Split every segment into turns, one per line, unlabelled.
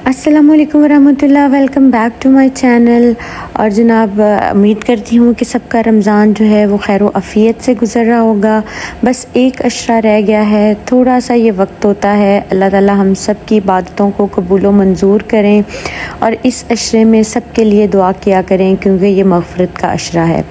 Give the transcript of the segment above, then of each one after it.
अस्सलाम वालेकुम वरहमतुल्लाह। Welcome back to my channel. और जनाब, उम्मीद करती हूँ कि सबका रमज़ान जो है वो खैर व आफ़ियत से गुज़र रहा होगा। बस एक अशरा रह गया है, थोड़ा सा ये वक्त होता है। अल्लाह ताला हम सब की इबादतों को कबूल व मंजूर करें और इस अशरे में सब के लिए दुआ किया करें क्योंकि ये मग़फ़िरत का अशरा है।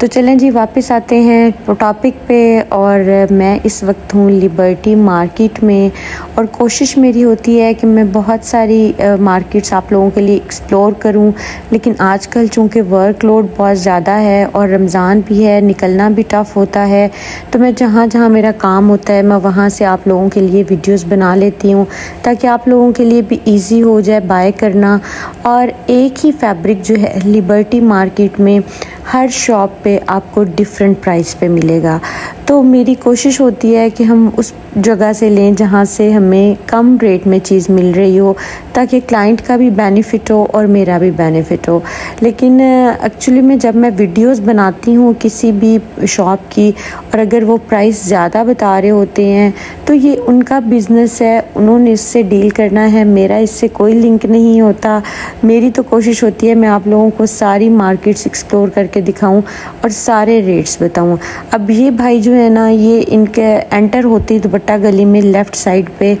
तो चलें जी, वापस आते हैं टॉपिक पे। और मैं इस वक्त हूँ लिबर्टी मार्केट में और कोशिश मेरी होती है कि मैं बहुत सारी मार्केट्स आप लोगों के लिए एक्सप्लोर करूं, लेकिन आजकल चूँकि वर्कलोड बहुत ज़्यादा है और रमज़ान भी है, निकलना भी टफ़ होता है, तो मैं जहाँ जहाँ मेरा काम होता है मैं वहाँ से आप लोगों के लिए वीडियोस बना लेती हूँ ताकि आप लोगों के लिए भी इजी हो जाए बाय करना। और एक ही फैब्रिक जो है लिबर्टी मार्केट में हर शॉप पे आपको डिफरेंट प्राइस पे मिलेगा। तो मेरी कोशिश होती है कि हम उस जगह से लें जहाँ से हमें कम रेट में चीज़ मिल रही हो ताकि क्लाइंट का भी बेनिफिट हो और मेरा भी बेनिफिट हो। लेकिन एक्चुअली में जब मैं वीडियोस बनाती हूँ किसी भी शॉप की और अगर वो प्राइस ज़्यादा बता रहे होते हैं तो ये उनका बिज़नेस है, उन्होंने इससे डील करना है, मेरा इससे कोई लिंक नहीं होता। मेरी तो कोशिश होती है मैं आप लोगों को सारी मार्केट्स एक्सप्लोर करके दिखाऊं और सारे रेट्स बताऊं। अब ये भाई जो है ना, ये इनके एंटर होती दुपट्टा गली में लेफ़्ट साइड पे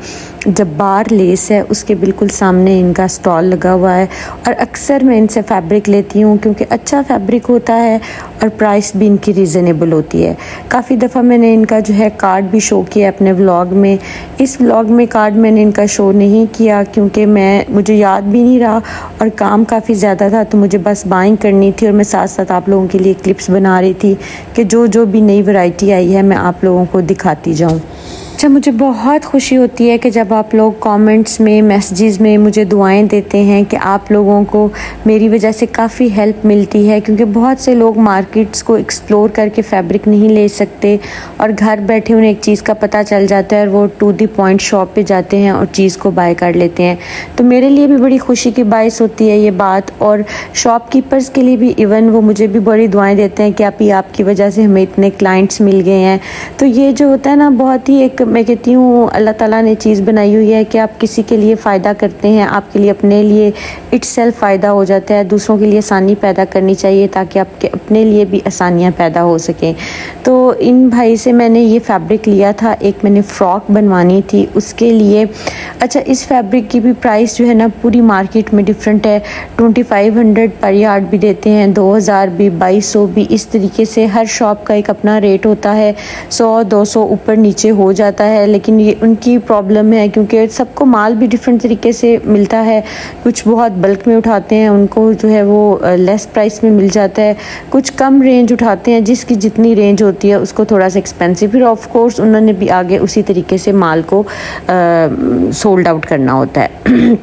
जब्बार लेस है उसके बिल्कुल सामने इनका स्टॉल लगा हुआ है। और अक्सर मैं इनसे फैब्रिक लेती हूँ क्योंकि अच्छा फैब्रिक होता है और प्राइस भी इनकी रीज़नेबल होती है। काफ़ी दफ़ा मैंने इनका जो है कार्ड भी शो किया अपने व्लॉग में। इस व्लॉग में कार्ड मैंने इनका शो नहीं किया क्योंकि मुझे याद भी नहीं रहा और काम काफ़ी ज़्यादा था, तो मुझे बस बाइंग करनी थी और मैं साथ साथ आप लोगों के लिए क्लिप्स बना रही थी कि जो भी नई वैरायटी आई है मैं आप लोगों को दिखाती जाऊँ। अच्छा, मुझे बहुत खुशी होती है कि जब आप लोग कमेंट्स में, मैसेजेस में मुझे दुआएं देते हैं कि आप लोगों को मेरी वजह से काफ़ी हेल्प मिलती है क्योंकि बहुत से लोग मार्केट्स को एक्सप्लोर करके फैब्रिक नहीं ले सकते और घर बैठे उन्हें एक चीज़ का पता चल जाता है और वो टू द पॉइंट शॉप पे जाते हैं और चीज़ को बाय कर लेते हैं। तो मेरे लिए भी बड़ी खुशी की बाइस होती है ये बात, और शॉपकीपर्स के लिए भी। इवन वो मुझे भी बड़ी दुआएँ देते हैं कि आपकी वजह से हमें इतने क्लाइंट्स मिल गए हैं। तो ये जो होता है ना, बहुत ही एक, मैं कहती हूँ अल्लाह ताला ने चीज़ बनाई हुई है कि आप किसी के लिए फ़ायदा करते हैं, आपके लिए, अपने लिए इट्सेल्फ फ़ायदा हो जाता है। दूसरों के लिए आसानी पैदा करनी चाहिए ताकि आपके अपने लिए भी आसानियाँ पैदा हो सकें। तो इन भाई से मैंने ये फैब्रिक लिया था, एक मैंने फ़्रॉक बनवानी थी उसके लिए। अच्छा, इस फैब्रिक की भी प्राइस जो है ना पूरी मार्केट में डिफरेंट है। 2500 पर यार्ड भी देते हैं, 2000 भी, 2200 भी, इस तरीके से हर शॉप का एक अपना रेट होता है। 100-200 ऊपर नीचे हो जाता है, लेकिन ये उनकी प्रॉब्लम है क्योंकि सबको माल भी डिफरेंट तरीके से मिलता है। कुछ बहुत बल्क में उठाते हैं, उनको जो है वो लेस प्राइस में मिल जाता है। कुछ कम रेंज उठाते हैं, जिसकी जितनी रेंज होती है उसको थोड़ा सा एक्सपेंसिव, फिर ऑफ कोर्स उन्होंने भी आगे उसी तरीके से माल को सोल्ड आउट करना होता है।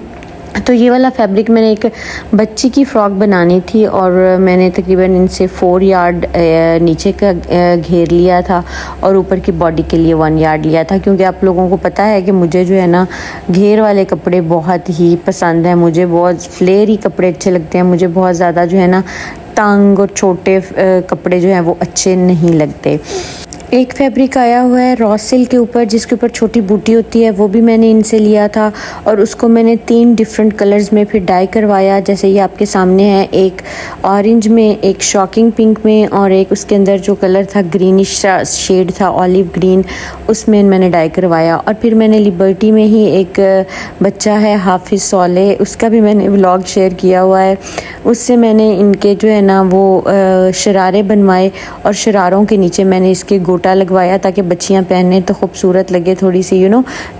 तो ये वाला फैब्रिक मैंने एक बच्ची की फ़्रॉक बनानी थी और मैंने तकरीबन इनसे 4 यार्ड नीचे का घेर लिया था और ऊपर की बॉडी के लिए 1 यार्ड लिया था क्योंकि आप लोगों को पता है कि मुझे जो है ना घेर वाले कपड़े बहुत ही पसंद हैं। मुझे बहुत फ्लेयरी कपड़े अच्छे लगते हैं, मुझे बहुत ज़्यादा जो है ना तंग और छोटे कपड़े जो हैं वो अच्छे नहीं लगते। एक फैब्रिक आया हुआ है रॉ सिल्क के ऊपर जिसके ऊपर छोटी बूटी होती है, वो भी मैंने इनसे लिया था और उसको मैंने 3 डिफरेंट कलर्स में फिर डाई करवाया। जैसे ये आपके सामने है, एक ऑरेंज में, एक शॉकिंग पिंक में और एक उसके अंदर जो कलर था ग्रीनिश शेड था, ऑलिव ग्रीन, उसमें मैंने डाई करवाया। और फिर मैंने लिबर्टी में ही एक बच्चा है हाफिज़ सौले, उसका भी मैंने व्लॉग शेयर किया हुआ है। उससे मैंने इनके जो है ना वो शरारे बनवाए और शरारों के नीचे मैंने इसके गोटा लगवाया ताकि बच्चियां पहने तो खूबसूरत लगे, थोड़ी सी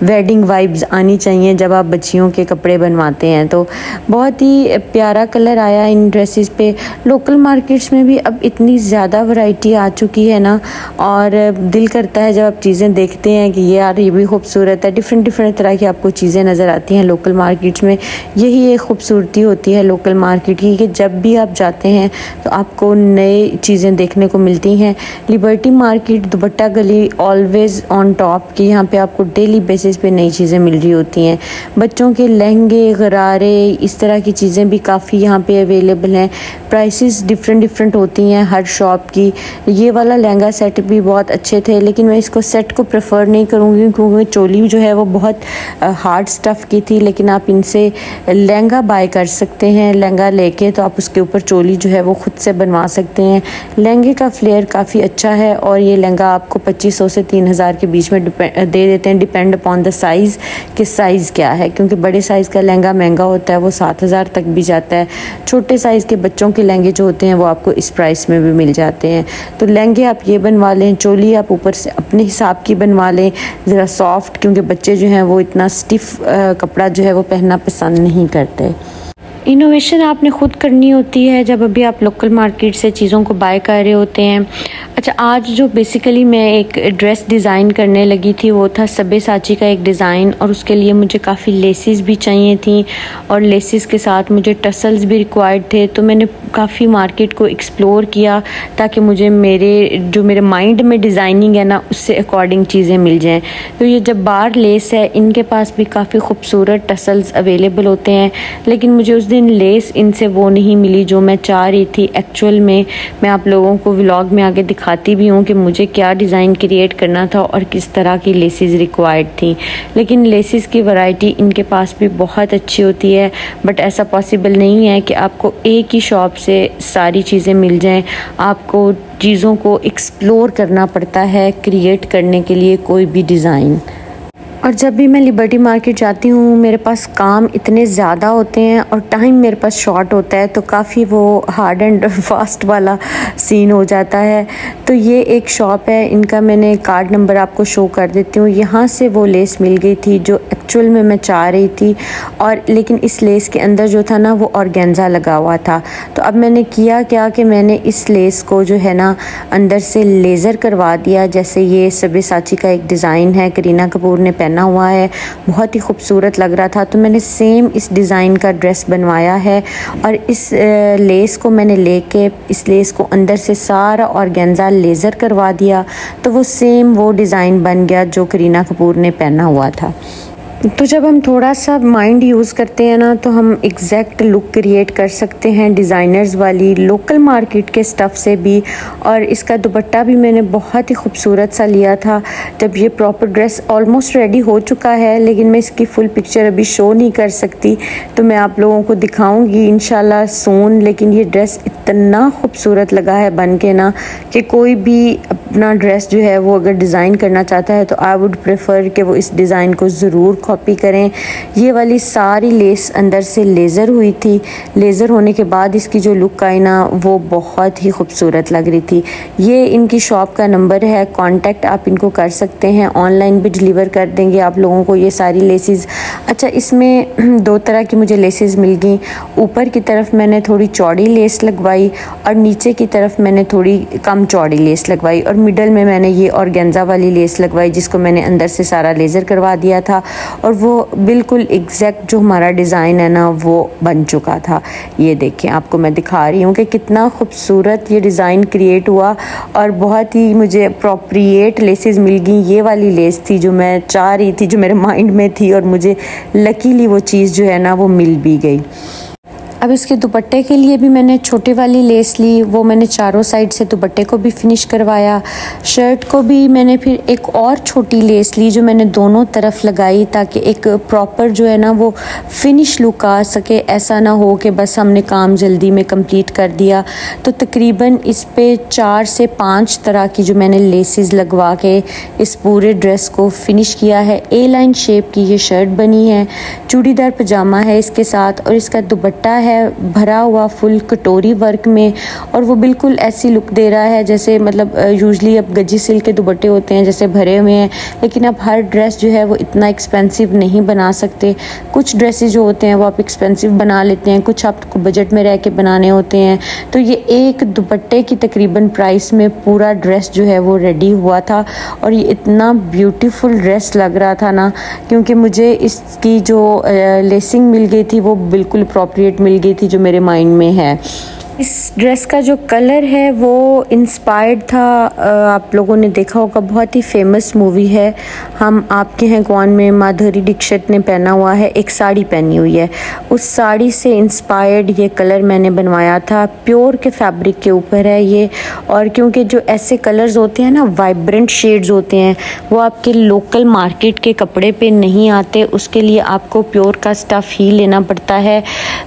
वेडिंग वाइब्स आनी चाहिए जब आप बच्चियों के कपड़े बनवाते हैं। तो बहुत ही प्यारा कलर आया इन ड्रेसेस पे। लोकल मार्केट्स में भी अब इतनी ज़्यादा वैरायटी आ चुकी है ना, और दिल करता है जब आप चीज़ें देखते हैं कि यार ये भी खूबसूरत है। डिफरेंट तरह की आपको चीज़ें नज़र आती हैं लोकल मार्केट्स में। यही एक खूबसूरती होती है लोकल मार्केट की कि जब भी आप जाते हैं तो आपको नई चीज़ें देखने को मिलती हैं। लिबर्टी मार्केट, दुपट्टा गली ऑलवेज़ ऑन टॉप की, यहाँ पे आपको डेली बेसिस पे नई चीज़ें मिल रही होती हैं। बच्चों के लहंगे, गरारे, इस तरह की चीज़ें भी काफ़ी यहाँ पे अवेलेबल हैं। प्राइसेस डिफरेंट होती हैं हर शॉप की। ये वाला लहंगा सेट भी बहुत अच्छे थे, लेकिन मैं इसको सेट को प्रेफर नहीं करूँगी क्योंकि चोली जो है वो बहुत हार्ड स्टफ़ की थी। लेकिन आप इनसे लहंगा बाय कर सकते हैं। लहंगा लेके तो आप उसके ऊपर चोली जो है वो खुद से बनवा सकते हैं। लहंगे का फ्लेयर काफ़ी अच्छा है और ये लहंगा आपको 2500 से 3000 के बीच में दे देते हैं, डिपेंड अपॉन द साइज़ कि साइज़ क्या है, क्योंकि बड़े साइज़ का लहंगा महंगा होता है, वो 7000 तक भी जाता है। छोटे साइज़ के बच्चों के लहंगे जो होते हैं वो आपको इस प्राइस में भी मिल जाते हैं। तो लहंगे आप ये बनवा लें, चोली आप ऊपर से अपने हिसाब की बनवा लें, ज़रा सॉफ्ट, क्योंकि बच्चे जो हैं वो इतना स्टिफ कपड़ा जो है वो पहनना पसंद नहीं करते। इनोवेशन आपने ख़ुद करनी होती है जब अभी आप लोकल मार्केट से चीज़ों को बाय कर रहे होते हैं। अच्छा, आज जो बेसिकली मैं एक ड्रेस डिज़ाइन करने लगी थी वो था सब्यसाची का एक डिज़ाइन, और उसके लिए मुझे काफ़ी लेसेस भी चाहिए थी और लेसेस के साथ मुझे टसल्स भी रिक्वायर्ड थे। तो मैंने काफ़ी मार्केट को एक्सप्लोर किया ताकि मुझे मेरे माइंड में डिज़ाइनिंग है ना उससे अकॉर्डिंग चीज़ें मिल जाएँ। तो ये जब बार लेस है, इनके पास भी काफ़ी खूबसूरत टसल्स अवेलेबल होते हैं, लेकिन मुझे उस दिन लेस इनसे वो नहीं मिली जो मैं चाह रही थी। एक्चुअल में मैं आप लोगों को व्लॉग में आगे दिखाती भी हूँ कि मुझे क्या डिज़ाइन क्रिएट करना था और किस तरह की लेसेस रिक्वायर्ड थी। लेकिन लेसेस की वैरायटी इनके पास भी बहुत अच्छी होती है, बट ऐसा पॉसिबल नहीं है कि आपको एक ही शॉप से सारी चीज़ें मिल जाएं। आपको चीज़ों को एक्सप्लोर करना पड़ता है क्रिएट करने के लिए कोई भी डिज़ाइन। और जब भी मैं लिबर्टी मार्केट जाती हूँ मेरे पास काम इतने ज़्यादा होते हैं और टाइम मेरे पास शॉर्ट होता है, तो काफ़ी वो हार्ड एंड फास्ट वाला सीन हो जाता है। तो ये एक शॉप है, इनका मैंने कार्ड नंबर आपको शो कर देती हूँ। यहाँ से वो लेस मिल गई थी जो एक्चुअल में मैं चाह रही थी, और लेकिन इस लेस के अंदर जो था ना वो ऑर्गेन्जा लगा हुआ था। तो अब मैंने किया क्या कि मैंने इस लेस को जो है ना अंदर से लेज़र करवा दिया। जैसे ये सब्यसाची का एक डिज़ाइन है, करीना कपूर ने पहना हुआ है, बहुत ही खूबसूरत लग रहा था। तो मैंने सेम इस डिज़ाइन का ड्रेस बनवाया है और इस लेस को मैंने लेके इस लेस को अंदर से सारा ऑर्गेन्जा लेज़र करवा दिया, तो वो सेम वो डिज़ाइन बन गया जो करीना कपूर ने पहना हुआ था। तो जब हम थोड़ा सा माइंड यूज़ करते हैं ना तो हम एग्जैक्ट लुक क्रिएट कर सकते हैं डिज़ाइनर्स वाली, लोकल मार्केट के स्टफ़ से भी। और इसका दुपट्टा भी मैंने बहुत ही खूबसूरत सा लिया था। जब ये प्रॉपर ड्रेस ऑलमोस्ट रेडी हो चुका है, लेकिन मैं इसकी फुल पिक्चर अभी शो नहीं कर सकती, तो मैं आप लोगों को दिखाऊंगी इंशाल्लाह सून। लेकिन ये ड्रेस इतना खूबसूरत लगा है बन के ना कि कोई भी अपना ड्रेस जो है वो अगर डिज़ाइन करना चाहता है तो आई वुड प्रेफर कि वो इस डिज़ाइन को ज़रूर कॉपी करें। ये वाली सारी लेस अंदर से लेज़र हुई थी, लेज़र होने के बाद इसकी जो लुक आई ना वो बहुत ही खूबसूरत लग रही थी। ये इनकी शॉप का नंबर है, कांटेक्ट आप इनको कर सकते हैं, ऑनलाइन भी डिलीवर कर देंगे आप लोगों को ये सारी लेसेस। अच्छा, इसमें दो तरह की मुझे लेसेस मिल गई। ऊपर की तरफ मैंने थोड़ी चौड़ी लेस लगवाई और नीचे की तरफ मैंने थोड़ी कम चौड़ी लेस लगवाई, और मिडल में मैंने ये ऑर्गेन्जा वाली लेस लगवाई जिसको मैंने अंदर से सारा लेज़र करवा दिया था, और वो बिल्कुल एग्जैक्ट जो हमारा डिज़ाइन है ना वो बन चुका था। ये देखें, आपको मैं दिखा रही हूँ कि कितना खूबसूरत ये डिज़ाइन क्रिएट हुआ, और बहुत ही मुझे अप्रोप्रिएट लेसेस मिल गई। ये वाली लेस थी जो मैं चाह रही थी, जो मेरे माइंड में थी, और मुझे लकीली वो चीज़ जो है ना वो मिल भी गई। अब इसके दुपट्टे के लिए भी मैंने छोटी वाली लेस ली, वो मैंने चारों साइड से दुपट्टे को भी फिनिश करवाया। शर्ट को भी मैंने फिर एक और छोटी लेस ली जो मैंने दोनों तरफ लगाई ताकि एक प्रॉपर जो है ना वो फिनिश लुक आ सके। ऐसा ना हो कि बस हमने काम जल्दी में कंप्लीट कर दिया। तो तकरीबन इस पे 4 से 5 तरह की जो मैंने लेसेस लगवा के इस पूरे ड्रेस को फिनिश किया है। ए लाइन शेप की ये शर्ट बनी है, चूड़ीदार पजामा है इसके साथ, और इसका दुपट्टा है भरा हुआ फुल कटोरी वर्क में, और वो बिल्कुल ऐसी लुक दे रहा है जैसे मतलब यूजली अब गजी सिल्क के दुपट्टे होते हैं जैसे भरे हुए हैं, लेकिन अब हर ड्रेस जो है वो इतना एक्सपेंसिव नहीं बना सकते। कुछ ड्रेसेस जो होते हैं वो आप एक्सपेंसिव बना लेते हैं, कुछ आपको बजट में रह के बनाने होते हैं। तो ये एक दुपट्टे की तकरीबन प्राइस में पूरा ड्रेस जो है वो रेडी हुआ था, और ये इतना ब्यूटीफुल ड्रेस लग रहा था ना, क्योंकि मुझे इसकी जो लेसिंग मिल गई थी वो बिल्कुल अप्रोप्रिएट मिल मिल गई थी जो मेरे माइंड में है। इस ड्रेस का जो कलर है वो इंस्पायर्ड था, आप लोगों ने देखा होगा, बहुत ही फेमस मूवी है हम आपके हैं कौन में माधुरी दीक्षित ने पहना हुआ है, एक साड़ी पहनी हुई है, उस साड़ी से इंस्पायर्ड ये कलर मैंने बनवाया था। प्योर के फैब्रिक के ऊपर है ये, और क्योंकि जो ऐसे कलर्स होते हैं ना, वाइब्रेंट शेड्स होते हैं, वो आपके लोकल मार्केट के कपड़े पे नहीं आते, उसके लिए आपको प्योर का स्टफ़ ही लेना पड़ता है।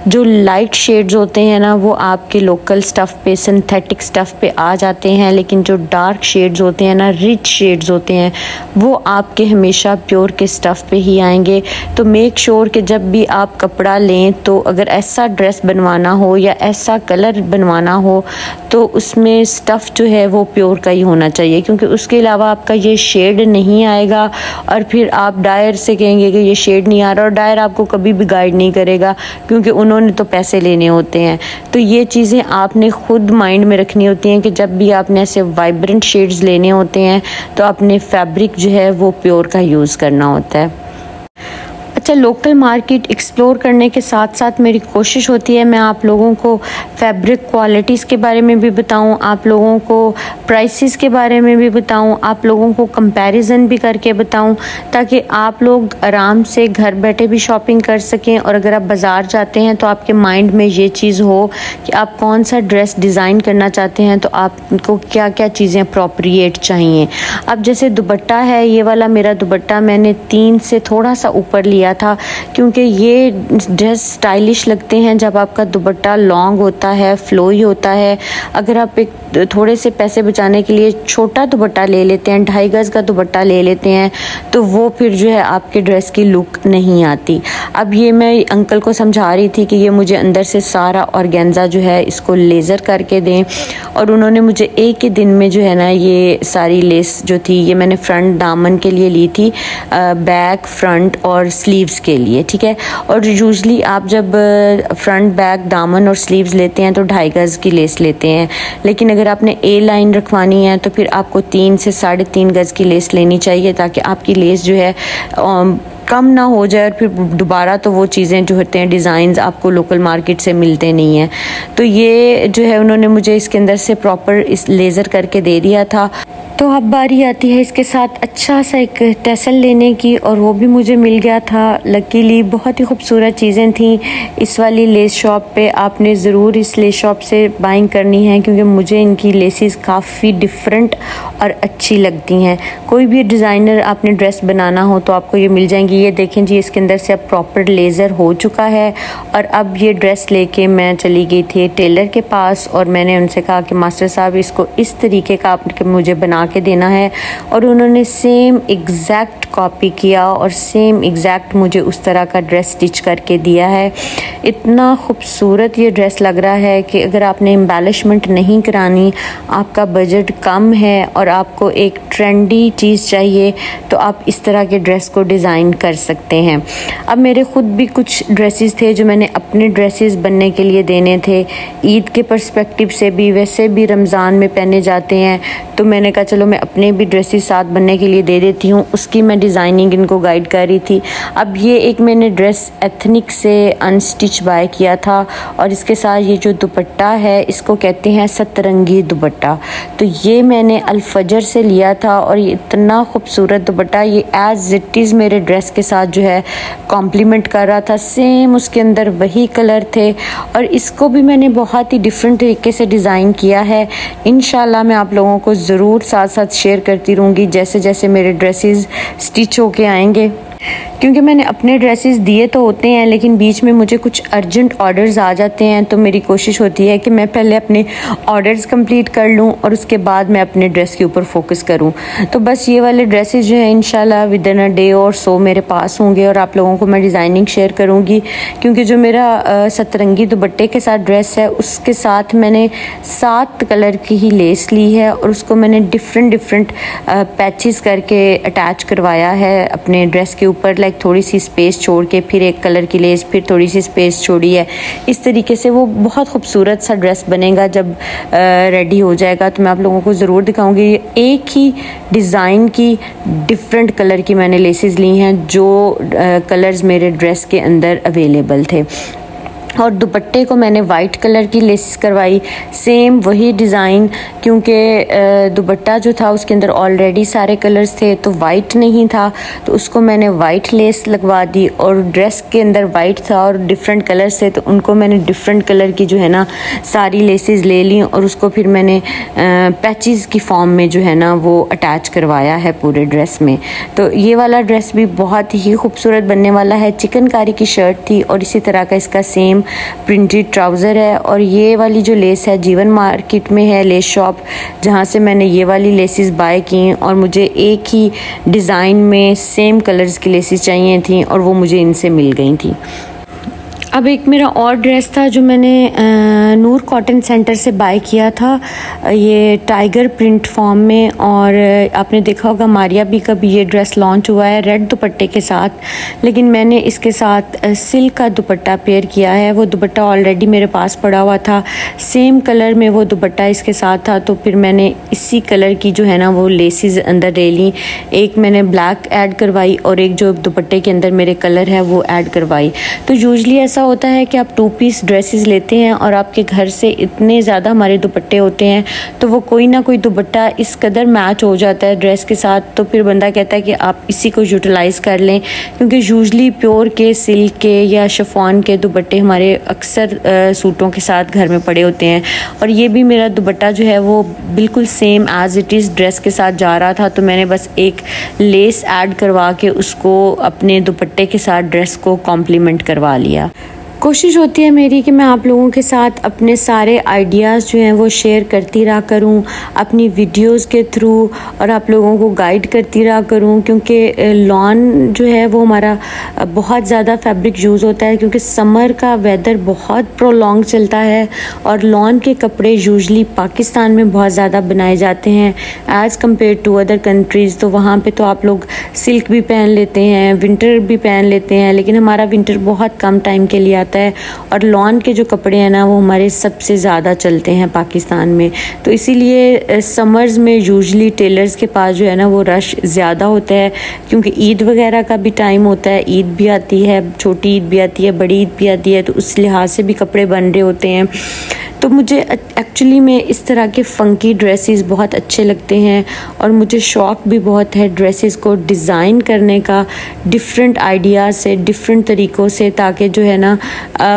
जो लाइट शेड्स होते हैं ना वो आपके लोकल स्टफ़ पे, सिंथेटिक स्टफ़ पे आ जाते हैं, लेकिन जो डार्क शेड्स होते हैं ना, रिच शेड्स होते हैं, वो आपके हमेशा प्योर के स्टफ़ पे ही आएंगे। तो मेक श्योर कि जब भी आप कपड़ा लें तो अगर ऐसा ड्रेस बनवाना हो या ऐसा कलर बनवाना हो तो उसमें स्टफ़ जो है वो प्योर का ही होना चाहिए, क्योंकि उसके अलावा आपका ये शेड नहीं आएगा और फिर आप डायर से कहेंगे कि ये शेड नहीं आ रहा, और डायर आपको कभी भी गाइड नहीं करेगा क्योंकि उन्होंने तो पैसे लेने होते हैं। तो ये चीज़ें आपने खुद माइंड में रखनी होती हैं कि जब भी आपने ऐसे वाइब्रेंट शेड्स लेने होते हैं तो अपने फैब्रिक जो है वो प्योर का यूज़ करना होता है। अच्छा, लोकल मार्केट एक्सप्लोर करने के साथ साथ मेरी कोशिश होती है मैं आप लोगों को फैब्रिक क्वालिटीज़ के बारे में भी बताऊं, आप लोगों को प्राइसेस के बारे में भी बताऊं, आप लोगों को कंपैरिजन भी करके बताऊं, ताकि आप लोग आराम से घर बैठे भी शॉपिंग कर सकें। और अगर आप बाज़ार जाते हैं तो आपके माइंड में ये चीज़ हो कि आप कौन सा ड्रेस डिज़ाइन करना चाहते हैं, तो आपको क्या क्या चीज़ें अप्रोप्रिएट चाहिए। अब जैसे दुपट्टा है, ये वाला मेरा दुपट्टा मैंने 3 से थोड़ा सा ऊपर लिया था, क्योंकि ये ड्रेस स्टाइलिश लगते हैं जब आपका दुपट्टा लॉन्ग होता है, फ्लोई होता है। अगर आप एक थोड़े से पैसे बचाने के लिए छोटा दुपट्टा ले लेते हैं, 2.5 गज़ का दुपट्टा ले लेते हैं, तो वो फिर जो है आपके ड्रेस की लुक नहीं आती। अब ये मैं अंकल को समझा रही थी कि ये मुझे अंदर से सारा ऑर्गेन्जा जो है इसको लेज़र करके दें, और उन्होंने मुझे एक ही दिन में जो है ना ये सारी लेस जो थी ये मैंने फ्रंट दामन के लिए ली थी, बैक, फ्रंट और स्लीव्स के लिए, ठीक है। और यूजुअली आप जब फ्रंट, बैक, दामन और स्लीव्स लेते हैं तो 2.5 गज़ की लेस लेते हैं, लेकिन अगर आपने ए लाइन रखवानी है तो फिर आपको 3 से 3.5 गज़ की लेस लेनी चाहिए, ताकि आपकी लेस जो है कम ना हो जाए और फिर दोबारा तो वो चीज़ें जो होते हैं डिज़ाइंस आपको लोकल मार्केट से मिलते नहीं हैं। तो ये जो है उन्होंने मुझे इसके अंदर से प्रॉपर इस लेज़र करके दे दिया था। तो अब बारी आती है इसके साथ अच्छा सा एक टैसल लेने की, और वो भी मुझे मिल गया था लकीली। बहुत ही खूबसूरत चीज़ें थी इस वाली लेस शॉप पे, आपने ज़रूर इस लेस शॉप से बाइंग करनी है, क्योंकि मुझे इनकी लेसेस काफ़ी डिफरेंट और अच्छी लगती हैं। कोई भी डिज़ाइनर आपने ड्रेस बनाना हो तो आपको ये मिल जाएंगी। ये देखें जी, इसके अंदर से अब प्रॉपर लेज़र हो चुका है। और अब ये ड्रेस लेके मैं चली गई थी टेलर के पास, और मैंने उनसे कहा कि मास्टर साहब इसको इस तरीके का आपके मुझे बना के देना है, और उन्होंने सेम एग्जैक्ट कॉपी किया और सेम एग्जैक्ट मुझे उस तरह का ड्रेस स्टिच करके दिया है। इतना खूबसूरत ये ड्रेस लग रहा है कि अगर आपने एम्बेलिशमेंट नहीं करानी, आपका बजट कम है और आपको एक ट्रेंडी चीज़ चाहिए, तो आप इस तरह के ड्रेस को डिज़ाइन कर सकते हैं। अब मेरे ख़ुद भी कुछ ड्रेसेस थे जो मैंने अपने ड्रेसेस बनने के लिए देने थे, ईद के पर्सपेक्टिव से भी, वैसे भी रमज़ान में पहने जाते हैं, तो मैंने कहा चलो मैं अपने भी ड्रेसेस साथ बनने के लिए दे देती हूँ। उसकी मैं डिज़ाइनिंग इनको गाइड कर रही थी। अब ये एक मैंने ड्रेस एथनिक से अनस्टिच बाय किया था, और इसके साथ ये जो दुपट्टा है इसको कहते हैं सतरंगी दुपट्टा। तो ये मैंने अल-फजर से लिया था, और ये इतना खूबसूरत दुपट्टा, ये एज इट इज़ मेरे ड्रेस के साथ जो है कॉम्प्लीमेंट कर रहा था। सेम उसके अंदर वही कलर थे, और इसको भी मैंने बहुत ही डिफरेंट तरीके से डिज़ाइन किया है। इंशाल्लाह मैं आप लोगों को ज़रूर साथ साथ शेयर करती रहूँगी जैसे जैसे मेरे ड्रेसेस स्टिच होके आएंगे, क्योंकि मैंने अपने ड्रेसेस दिए तो होते हैं, लेकिन बीच में मुझे कुछ अर्जेंट ऑर्डर्स आ जाते हैं, तो मेरी कोशिश होती है कि मैं पहले अपने ऑर्डर्स कंप्लीट कर लूं और उसके बाद मैं अपने ड्रेस के ऊपर फोकस करूं। तो बस ये वाले ड्रेसेस जो हैं इंशाल्लाह विद इन अ डे और सो मेरे पास होंगे, और आप लोगों को मैं डिज़ाइनिंग शेयर करूँगी। क्योंकि जो मेरा सतरंगी दुपट्टे के साथ ड्रेस है उसके साथ मैंने 7 कलर की ही लेस ली है, और उसको मैंने डिफरेंट पैचेस करके अटैच करवाया है अपने ड्रेस के ऊपर, लाइक थोड़ी सी स्पेस छोड़ के, फिर एक कलर की लेस, फिर थोड़ी सी स्पेस छोड़ी है। इस तरीके से वो बहुत खूबसूरत सा ड्रेस बनेगा जब रेडी हो जाएगा, तो मैं आप लोगों को ज़रूर दिखाऊंगी। एक ही डिज़ाइन की डिफरेंट कलर की मैंने लेसेस ली हैं, जो कलर्स मेरे ड्रेस के अंदर अवेलेबल थे। और दुपट्टे को मैंने वाइट कलर की लेसेस करवाई, सेम वही डिज़ाइन, क्योंकि दुपट्टा जो था उसके अंदर ऑलरेडी सारे कलर्स थे तो वाइट नहीं था, तो उसको मैंने वाइट लेस लगवा दी। और ड्रेस के अंदर वाइट था और डिफरेंट कलर्स थे, तो उनको मैंने डिफरेंट कलर की जो है ना सारी लेसेस ले ली और उसको फिर मैंने पैचेस की फॉर्म में जो है ना वो अटैच करवाया है पूरे ड्रेस में। तो ये वाला ड्रेस भी बहुत ही खूबसूरत बनने वाला है। चिकनकारी की शर्ट थी और इसी तरह का इसका सेम प्रिंटेड ट्राउज़र है। और ये वाली जो लेस है जीवन मार्केट में है लेस शॉप, जहाँ से मैंने ये वाली लेसेस बाय की, और मुझे एक ही डिज़ाइन में सेम कलर्स की लेसेस चाहिए थी और वो मुझे इनसे मिल गई थी। अब एक मेरा और ड्रेस था जो मैंने नूर कॉटन सेंटर से बाय किया था, ये टाइगर प्रिंट फॉर्म में। और आपने देखा होगा मारिया बी का भी ये ड्रेस लॉन्च हुआ है रेड दुपट्टे के साथ, लेकिन मैंने इसके साथ सिल्क का दुपट्टा पेयर किया है। वो दुपट्टा ऑलरेडी मेरे पास पड़ा हुआ था, सेम कलर में वो दुपट्टा इसके साथ था, तो फिर मैंने इसी कलर की जो है ना वो लेसेस अंदर ले ली। एक मैंने ब्लैक ऐड करवाई और एक जो दुपट्टे के अंदर मेरे कलर है वो ऐड करवाई। तो यूजली ऐसा होता है कि आप 2 पीस ड्रेसेस लेते हैं और आपके घर से इतने ज़्यादा हमारे दुपट्टे होते हैं, तो वो कोई ना कोई दुपट्टा इस कदर मैच हो जाता है ड्रेस के साथ, तो फिर बंदा कहता है कि आप इसी को यूटिलाइज़ कर लें। क्योंकि यूजली प्योर के, सिल्क के या शिफॉन के दुपट्टे हमारे अक्सर सूटों के साथ घर में पड़े होते हैं। और ये भी मेरा दुपट्टा जो है वो बिल्कुल same as it is dress के साथ जा रहा था, तो मैंने बस एक लेस ऐड करवा के उसको अपने दुपट्टे के साथ ड्रेस को कॉम्प्लीमेंट करवा लिया। कोशिश होती है मेरी कि मैं आप लोगों के साथ अपने सारे आइडियाज़ जो हैं वो शेयर करती रहा करूं अपनी वीडियोस के थ्रू, और आप लोगों को गाइड करती रहा करूं। क्योंकि लॉन जो है वो हमारा बहुत ज़्यादा फैब्रिक यूज़ होता है, क्योंकि समर का वेदर बहुत प्रोलॉन्ग चलता है और लॉन के कपड़े यूजली पाकिस्तान में बहुत ज़्यादा बनाए जाते हैं as compared to other countries. तो वहाँ पे तो आप लोग सिल्क भी पहन लेते हैं, विंटर भी पहन लेते हैं, लेकिन हमारा विंटर बहुत कम टाइम के लिए है। और लॉन के जो कपड़े हैं ना वो हमारे सबसे ज़्यादा चलते हैं पाकिस्तान में। तो इसीलिए समर्स में यूजली टेलर्स के पास जो है ना वो रश ज़्यादा होता है, क्योंकि ईद वगैरह का भी टाइम होता है, ईद भी आती है, छोटी ईद भी आती है, बड़ी ईद भी आती है, तो उस लिहाज से भी कपड़े बन रहे होते हैं। तो मुझे एक्चुअली में इस तरह के फ़ंकी ड्रेसेस बहुत अच्छे लगते हैं और मुझे शौक़ भी बहुत है ड्रेसेस को डिज़ाइन करने का डिफरेंट आइडियाज़ से, डिफरेंट तरीक़ों से, ताकि जो है ना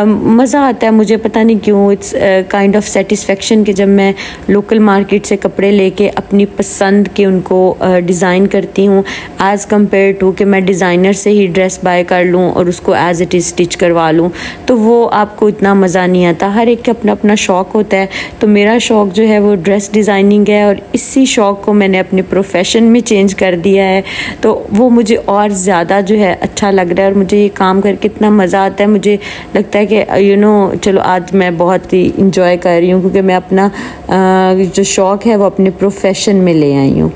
मज़ा आता है मुझे, पता नहीं क्यों। इट्स काइंड ऑफ सेटिस्फेक्शन कि जब मैं लोकल मार्केट से कपड़े लेके अपनी पसंद के उनको डिज़ाइन करती हूँ एज़ कम्पेयर टू कि मैं डिज़ाइनर से ही ड्रेस बाय कर लूँ और उसको एज़ इट इज़ स्टिच करवा लूँ, तो वो आपको इतना मज़ा नहीं आता। हर एक का अपना अपना शौक़ होता है। तो मेरा शौक़ जो है वो ड्रेस डिज़ाइनिंग है और इसी शौक़ को मैंने अपने प्रोफेशन में चेंज कर दिया है, तो वो मुझे और ज़्यादा जो है अच्छा लग रहा है और मुझे ये काम करके इतना मज़ा आता है। मुझे लगता है कि चलो आज मैं बहुत ही इंजॉय कर रही हूँ, क्योंकि मैं अपना जो शौक़ है वो अपने प्रोफेशन में ले आई हूँ।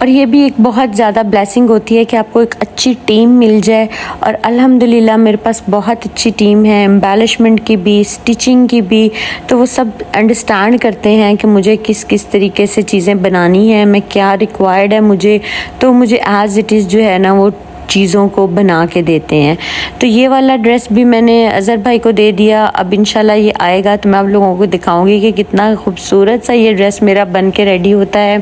और ये भी एक बहुत ज़्यादा ब्लेसिंग होती है कि आपको एक अच्छी टीम मिल जाए, और अल्हम्दुलिल्लाह मेरे पास बहुत अच्छी टीम है, एम्बेलिशमेंट की भी, स्टिचिंग की भी। तो वो सब अंडरस्टैंड करते हैं कि मुझे किस किस तरीके से चीज़ें बनानी है, मैं क्या रिक्वायर्ड है मुझे, तो मुझे एज़ इट इज़ जो है ना वो चीज़ों को बना के देते हैं। तो ये वाला ड्रेस भी मैंने अज़हर भाई को दे दिया। अब इंशाल्लाह ये आएगा तो मैं आप लोगों को दिखाऊंगी कि कितना खूबसूरत सा ये ड्रेस मेरा बन के रेडी होता है।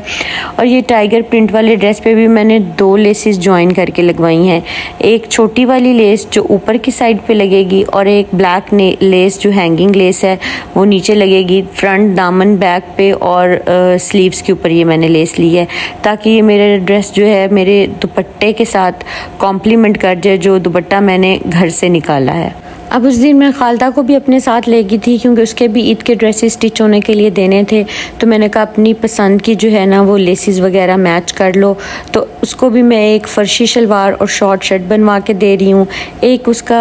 और ये टाइगर प्रिंट वाले ड्रेस पे भी मैंने 2 लेसेस जॉइन करके लगवाई हैं, एक छोटी वाली लेस जो ऊपर की साइड पे लगेगी और एक ब्लैक लेस जो हैंगिंग लेस है वो नीचे लगेगी, फ्रंट दामन बैक पे और स्लीव्स के ऊपर ये मैंने लेस ली है, ताकि ये मेरे ड्रेस जो है मेरे दुपट्टे के साथ कॉम्प्लीमेंट कर जाए जो दुपट्टा मैंने घर से निकाला है। अब उस दिन मैं खालदा को भी अपने साथ ले गई थी, क्योंकि उसके भी ईद के ड्रेसेस स्टिच होने के लिए देने थे। तो मैंने कहा अपनी पसंद की जो है ना वो लेसेस वगैरह मैच कर लो, तो उसको भी मैं एक फ़र्शी शलवार और शॉर्ट शर्ट बनवा के दे रही हूँ। एक उसका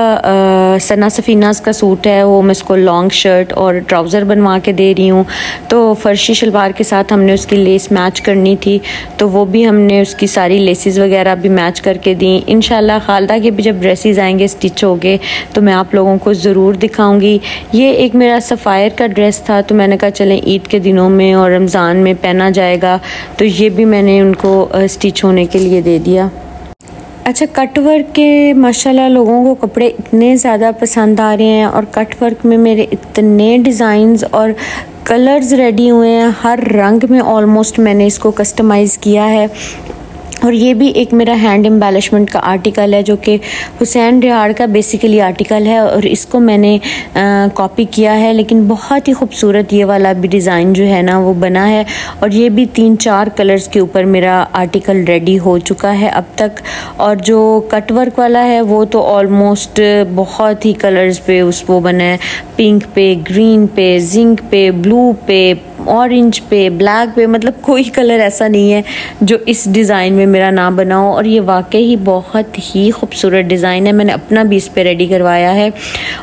सना सफ़ीनास का सूट है, वो मैं उसको लॉन्ग शर्ट और ट्राउज़र बनवा के दे रही हूँ। तो फ़र्शी शलवार के साथ हमने उसकी लेस मैच करनी थी, तो वो भी हमने उसकी सारी लेसेस वगैरह भी मैच करके दी। इंशाल्लाह खालदा के भी जब ड्रेसेस आएंगे स्टिच हो गए तो मैं आप लोगों को ज़रूर दिखाऊंगी। ये एक मेरा सफ़ायर का ड्रेस था, तो मैंने कहा चलें ईद के दिनों में और रमज़ान में पहना जाएगा, तो ये भी मैंने उनको स्टिच होने के लिए दे दिया। अच्छा, कट वर्क के माशाल्लाह लोगों को कपड़े इतने ज़्यादा पसंद आ रहे हैं और कट वर्क में मेरे इतने डिज़ाइंस और कलर्स रेडी हुए हैं, हर रंग में ऑलमोस्ट मैंने इसको कस्टमाइज़ किया है। और ये भी एक मेरा हैंड एम्बेलिशमेंट का आर्टिकल है जो कि हुसैन रिहाड़ का बेसिकली आर्टिकल है और इसको मैंने कॉपी किया है, लेकिन बहुत ही खूबसूरत ये वाला भी डिज़ाइन जो है ना वो बना है। और ये भी 3-4 कलर्स के ऊपर मेरा आर्टिकल रेडी हो चुका है अब तक। और जो कट वर्क वाला है वो तो ऑलमोस्ट बहुत ही कलर्स पे वो बना है, पिंक पे, ग्रीन पे, जिंक पे, ब्लू पे, ऑरेंज पे, ब्लैक पे, मतलब कोई कलर ऐसा नहीं है जो इस डिज़ाइन में मेरा ना बना हो। और ये वाकई ही बहुत ही खूबसूरत डिज़ाइन है, मैंने अपना भी इस पे रेडी करवाया है।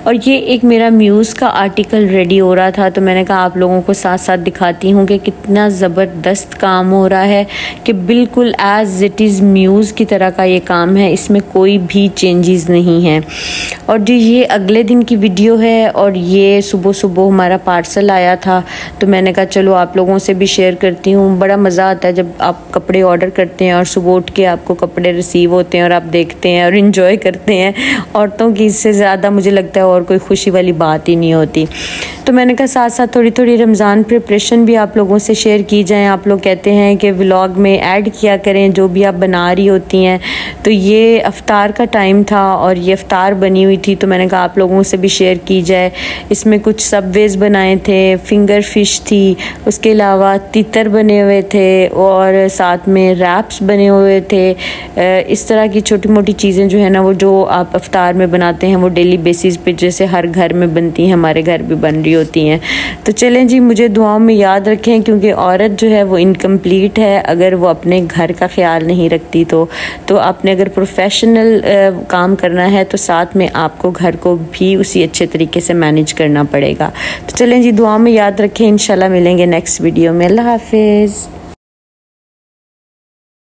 और ये एक मेरा म्यूज़ का आर्टिकल रेडी हो रहा था तो मैंने कहा आप लोगों को साथ साथ दिखाती हूँ कि कितना ज़बरदस्त काम हो रहा है, कि बिल्कुल एज़ इट इज़ म्यूज़ की तरह का ये काम है, इसमें कोई भी चेंजेस नहीं है। और जो ये अगले दिन की वीडियो है और ये सुबह सुबह हमारा पार्सल आया था तो मैंने कहा चलो आप लोगों से भी शेयर करती हूँ। बड़ा मज़ा आता है जब आप कपड़े ऑर्डर करते हैं और सुबह उठ के आपको कपड़े रिसीव होते हैं और आप देखते हैं और इन्जॉय करते हैं। औरतों की इससे ज़्यादा मुझे लगता है और कोई खुशी वाली बात ही नहीं होती। तो मैंने कहा साथ साथ थोड़ी थोड़ी रमज़ान प्रिपरेशन भी आप लोगों से शेयर की जाए। आप लोग कहते हैं कि व्लॉग में ऐड किया करें जो भी आप बना रही होती हैं। तो ये अफ्तार का टाइम था और ये अफ्तार बनी हुई थी तो मैंने कहा आप लोगों से भी शेयर की जाए। इसमें कुछ सबवेज बनाए थे, फिंगर फिश थी, उसके अलावा तितर बने हुए थे और साथ में रैप्स बने हुए थे। इस तरह की छोटी मोटी चीज़ें जो है ना वो जो आप अफ्तार में बनाते हैं वो डेली बेसिस पे जैसे हर घर में बनती हैं, हमारे घर भी बन रही होती हैं। तो चलें जी, मुझे दुआओं में याद रखें क्योंकि औरत जो है वो इनकम्प्लीट है अगर वो अपने घर का ख्याल नहीं रखती। तो आपने अगर प्रोफेशनल काम करना है तो साथ में आपको घर को भी उसी अच्छे तरीके से मैनेज करना पड़ेगा। तो चलें जी, दुआओं में याद रखें। इंशाल्लाह मिलेंगे नेक्स्ट वीडियो में। अल्लाह हाफिज़।